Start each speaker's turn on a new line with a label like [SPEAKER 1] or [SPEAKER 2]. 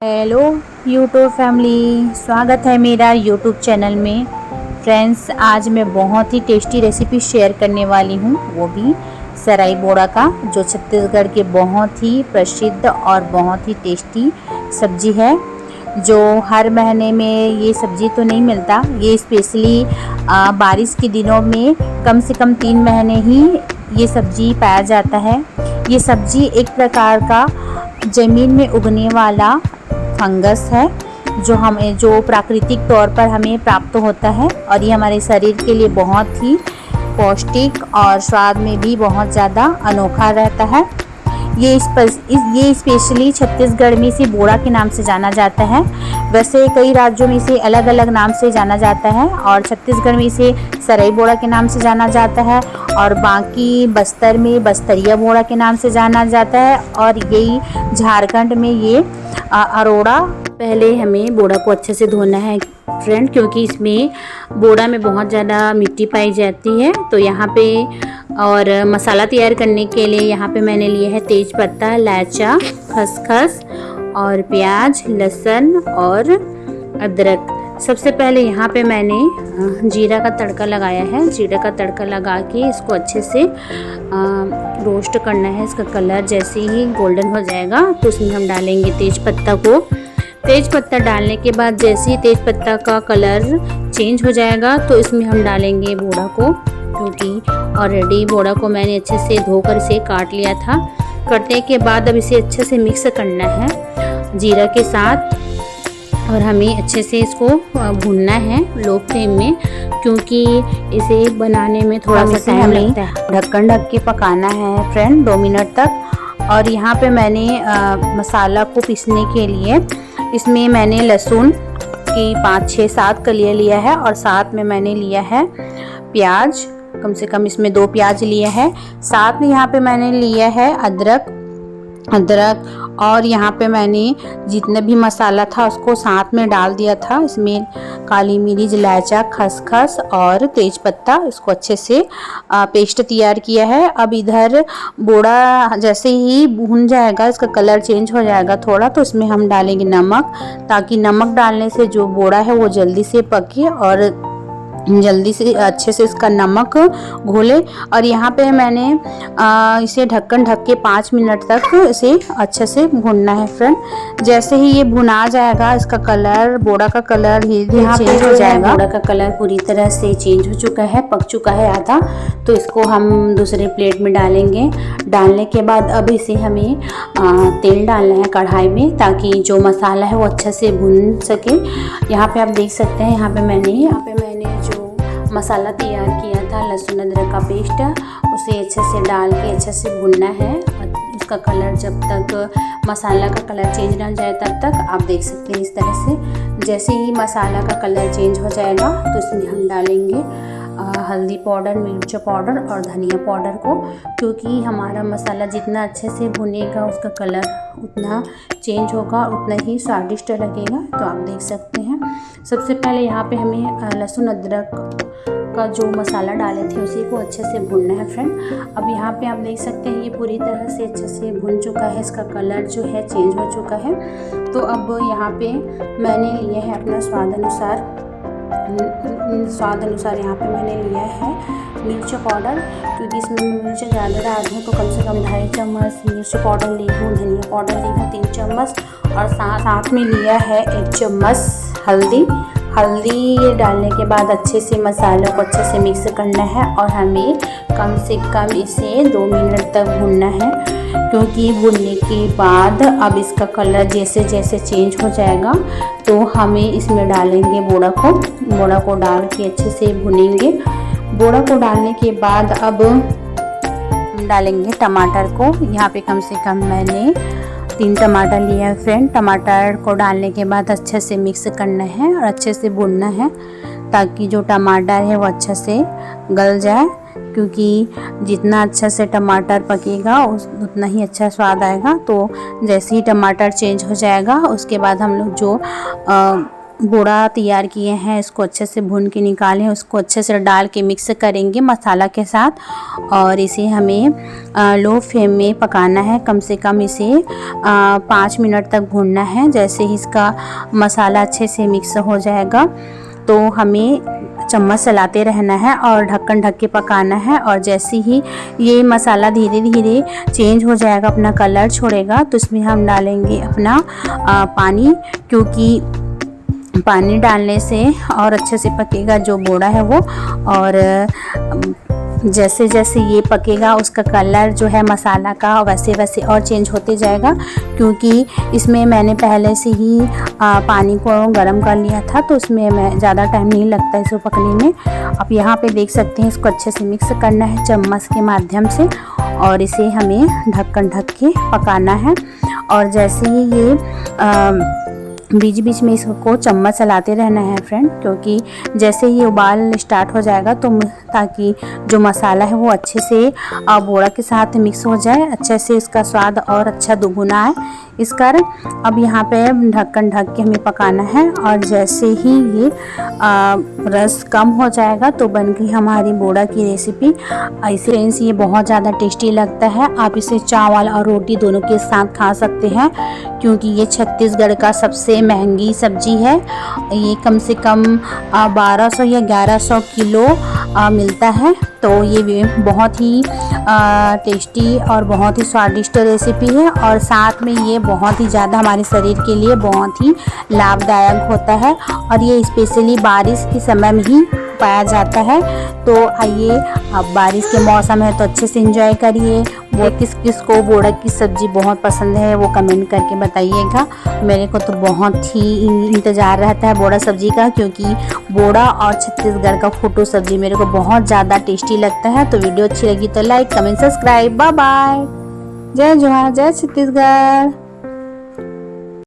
[SPEAKER 1] Hello YouTube family, स्वागत है मेरा यूट्यूब चैनल में। फ्रेंड्स, आज मैं बहुत ही टेस्टी रेसिपी शेयर करने वाली हूँ, वो भी सराई बोड़ा का, जो छत्तीसगढ़ के बहुत ही प्रसिद्ध और बहुत ही टेस्टी सब्जी है। जो हर महीने में ये सब्जी तो नहीं मिलता, ये स्पेशली बारिश के दिनों में कम से कम 3 महीने ही ये सब्जी पाया जाता है। ये सब्जी एक प्रकार का ज़मीन में उगने वाला फंगस है, जो प्राकृतिक तौर पर हमें प्राप्त होता है, और ये हमारे शरीर के लिए बहुत ही पौष्टिक और स्वाद में भी बहुत ज़्यादा अनोखा रहता है। ये स्पेशली छत्तीसगढ़ में इसे बोड़ा के नाम से जाना जाता है। वैसे कई राज्यों में इसे अलग अलग नाम से जाना जाता है, और छत्तीसगढ़ में इसे सराई बोड़ा के नाम से जाना जाता है, और बाकी बस्तर में बस्तरिया बोड़ा के नाम से जाना जाता है, और यही झारखंड में ये अरोड़ा। पहले हमें बोड़ा को अच्छे से धोना है फ्रेंड, क्योंकि इसमें बोड़ा में बहुत ज़्यादा मिट्टी पाई जाती है। तो यहाँ पे और मसाला तैयार करने के लिए यहाँ पे मैंने लिए है तेज पत्ता, इलायची, खसखस और प्याज, लहसुन और अदरक। सबसे पहले यहाँ पे मैंने जीरा का तड़का लगाया है। जीरा का तड़का लगा के इसको अच्छे से रोस्ट करना है। इसका कलर जैसे ही गोल्डन हो जाएगा तो उसमें हम डालेंगे तेज पत्ता को। तेज पत्ता डालने के बाद जैसे ही तेज पत्ता का कलर चेंज हो जाएगा तो इसमें हम डालेंगे बोड़ा को, क्योंकि ऑलरेडी बोड़ा को मैंने अच्छे से धोकर इसे काट लिया था। कटने के बाद अब इसे अच्छे से मिक्स करना है जीरा के साथ, और हमें अच्छे से इसको भूनना है लो फ्लेम में, क्योंकि इसे बनाने में थोड़ा सा टाइम लगता है। ढक्कन ढक के पकाना है फ्रेंड 2 मिनट तक। और यहाँ पे मैंने मसाला को पीसने के लिए इसमें मैंने लहसुन की 5, 6, 7 कलियाँ लिया है, और साथ में मैंने लिया है प्याज, कम से कम इसमें 2 प्याज लिए हैं। साथ में यहाँ पे मैंने लिया है अदरक, और यहाँ पे मैंने जितने भी मसाला था उसको साथ में डाल दिया था। इसमें काली मिर्च, इलायची, खसखस और तेज पत्ता, इसको अच्छे से पेस्ट तैयार किया है। अब इधर बोड़ा जैसे ही भून जाएगा, इसका कलर चेंज हो जाएगा थोड़ा, तो इसमें हम डालेंगे नमक, ताकि नमक डालने से जो बोड़ा है वो जल्दी से पके और जल्दी से अच्छे से इसका नमक घोले। और यहाँ पे मैंने इसे ढक्कन ढक के 5 मिनट तक इसे अच्छे से भूनना है फ्रेंड। जैसे ही ये भुना जाएगा, इसका कलर, बोड़ा का कलर धीरे चेंज हो जाएगा। बोड़ा का कलर पूरी तरह से चेंज हो चुका है, पक चुका है आधा, तो इसको हम दूसरे प्लेट में डालेंगे। डालने के बाद अब इसे हमें तेल डालना है कढ़ाई में, ताकि जो मसाला है वो अच्छे से भुन सके। यहाँ पे आप देख सकते हैं, यहाँ पे मैंने जो मसाला तैयार किया था, लहसुन अदरक का पेस्ट, उसे अच्छे से डाल के अच्छे से भुनना है। उसका कलर जब तक मसाला का कलर चेंज ना हो जाए तब तक आप देख सकते हैं इस तरह से। जैसे ही मसाला का कलर चेंज हो जाएगा तो इसमें हम डालेंगे हल्दी पाउडर, मिर्च पाउडर और धनिया पाउडर को, क्योंकि हमारा मसाला जितना अच्छे से भुनेगा उसका कलर उतना चेंज होगा, उतना ही स्वादिष्ट लगेगा। तो आप देख सकते हैं, सबसे पहले यहाँ पे हमें लहसुन अदरक का जो मसाला डाले थे उसी को अच्छे से भूनना है फ्रेंड। अब यहाँ पे आप देख सकते हैं ये पूरी तरह से अच्छे से भुन चुका है, इसका कलर जो है चेंज हो चुका है। तो अब यहाँ पे मैंने लिया है अपना स्वाद अनुसार यहाँ पे मैंने लिया है मिर्च पाउडर, क्योंकि इसमें मिर्च ज़्यादा डाल दूँ तो कम से कम 2.5 चम्मच मिर्च पाउडर ली हूँ, धनिया पाउडर ली हूँ 3 चम्मच, और साथ में लिया है 1 चम्मच हल्दी डालने के बाद अच्छे से मसालों को अच्छे से मिक्स करना है, और हमें कम से कम इसे 2 मिनट तक भूनना है, क्योंकि भूनने के बाद अब इसका कलर जैसे जैसे चेंज हो जाएगा तो हमें इसमें डालेंगे बोड़ा को डाल के अच्छे से भुनेंगे। बोड़ा को डालने के बाद अब डालेंगे टमाटर को। यहाँ पे कम से कम मैंने 3 टमाटर लिया है फ्रेंड। टमाटर को डालने के बाद अच्छे से मिक्स करना है और अच्छे से भूनना है, ताकि जो टमाटर है वो अच्छे से गल जाए, क्योंकि जितना अच्छा से टमाटर पकेगा उतना ही अच्छा स्वाद आएगा। तो जैसे ही टमाटर चेंज हो जाएगा उसके बाद हम लोग जो बोड़ा तैयार किए हैं, इसको अच्छे से भून के निकाले हैं, उसको अच्छे से डाल के मिक्स करेंगे मसाला के साथ। और इसे हमें लो फ्लेम में पकाना है, कम से कम इसे 5 मिनट तक भूनना है। जैसे ही इसका मसाला अच्छे से मिक्स हो जाएगा तो हमें चम्मच चलाते रहना है और ढक्कन ढक के पकाना है। और जैसे ही ये मसाला धीरे धीरे चेंज हो जाएगा, अपना कलर छोड़ेगा, तो इसमें हम डालेंगे अपना पानी, क्योंकि पानी डालने से और अच्छे से पकेगा जो बोड़ा है वो। और जैसे जैसे ये पकेगा उसका कलर जो है मसाला का वैसे वैसे और चेंज होते जाएगा, क्योंकि इसमें मैंने पहले से ही पानी को गर्म कर लिया था, तो उसमें मैं ज़्यादा टाइम नहीं लगता इसको पकने में। अब यहाँ पे देख सकते हैं, इसको अच्छे से मिक्स करना है चम्मच के माध्यम से और इसे हमें ढक्कन ढक के पकाना है। और जैसे ही ये बीच बीच में इसको चम्मच चलाते रहना है फ्रेंड, क्योंकि जैसे ही उबाल स्टार्ट हो जाएगा तो ताकि जो मसाला है वो अच्छे से बोड़ा के साथ मिक्स हो जाए, अच्छे से इसका स्वाद और अच्छा दुगुना है इस कारण। अब यहाँ पे ढक्कन ढक के हमें पकाना है। और जैसे ही ये रस कम हो जाएगा तो बन गई हमारी बोड़ा की रेसिपी। ऐसे फ्रेंड्स ये बहुत ज़्यादा टेस्टी लगता है, आप इसे चावल और रोटी दोनों के साथ खा सकते हैं, क्योंकि ये छत्तीसगढ़ का सबसे महंगी सब्जी है। ये कम से कम 1200 या 1100 किलो मिलता है। तो ये बहुत ही टेस्टी और बहुत ही स्वादिष्ट रेसिपी है, और साथ में ये बहुत ही ज़्यादा हमारे शरीर के लिए बहुत ही लाभदायक होता है। और ये स्पेशली बारिश के समय में ही पाया जाता है। तो आइए, अब बारिश के मौसम है तो अच्छे से एंजॉय करिए। वो किस किस को बोड़ा की सब्ज़ी बहुत पसंद है वो कमेंट करके बताइएगा। मेरे को तो बहुत ही इंतज़ार रहता है बोड़ा सब्ज़ी का, क्योंकि बोड़ा और छत्तीसगढ़ का फूटू सब्ज़ी मेरे को बहुत ज़्यादा टेस्टी लगता है। तो वीडियो अच्छी लगी तो like comment subscribe. Bye bye. जय जोहार, जय छत्तीसगढ़।